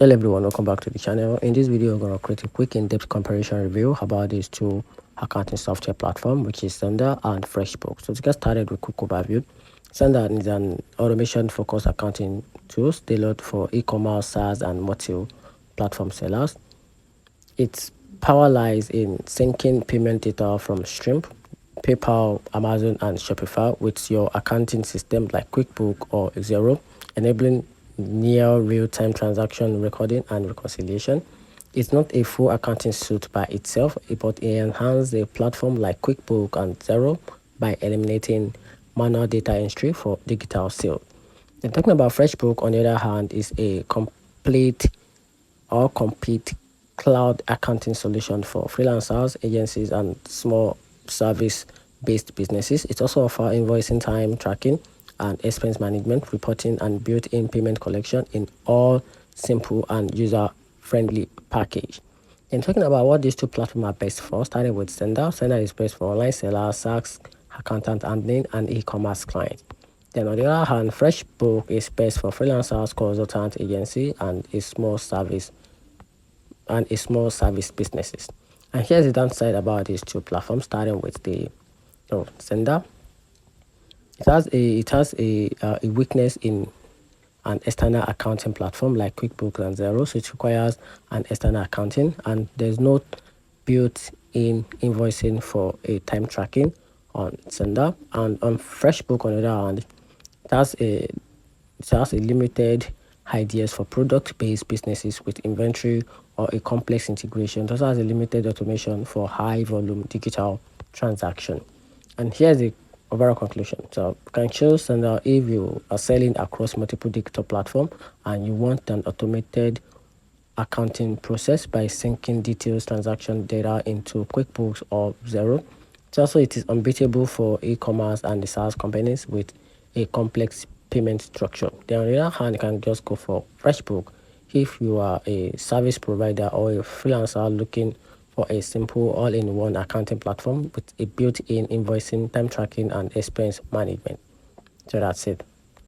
Hello everyone, welcome back to the channel. In this video, we're going to create a quick in-depth comparison review about these two accounting software platform, which is Synder and FreshBooks. So to get started with quick overview, Synder is an automation-focused accounting tools tailored for e-commerce, SaaS, and multi-platform sellers. Its power lies in syncing payment data from Stripe, PayPal, Amazon, and Shopify with your accounting system like QuickBooks or Xero, enabling near real-time transaction recording and reconciliation. It's not a full accounting suite by itself, but it enhances a platform like QuickBooks and Xero by eliminating manual data entry for digital sales. And talking about FreshBooks, on the other hand, is a complete cloud accounting solution for freelancers, agencies, and small service-based businesses. It also offers invoicing, time tracking, and expense management, reporting, and built-in payment collection in all simple and user-friendly package. And talking about what these two platforms are best for, starting with Synder. Synder is best for online sellers, SaaS, accountant handling, and e-commerce clients. Then on the other hand, FreshBooks is best for freelancers, consultant agency, and a small service businesses. And here's the downside about these two platforms, starting with the Synder. It has a weakness in an external accounting platform like QuickBooks and Xero, so it requires an external accounting, and there's no built-in invoicing for a time tracking on Synder. And on FreshBooks, on the other hand, it has a limited ideas for product-based businesses with inventory or a complex integration. It also has a limited automation for high-volume digital transaction. And here's the overall conclusion. So you can choose Synder if you are selling across multiple digital platforms and you want an automated accounting process by syncing details transaction data into QuickBooks or Xero. It is unbeatable for e-commerce and the SaaS companies with a complex payment structure. Then on the other hand, you can just go for FreshBooks if you are a service provider or a freelancer looking for a simple all-in-one accounting platform with a built-in invoicing, time tracking, and expense management. So that's it.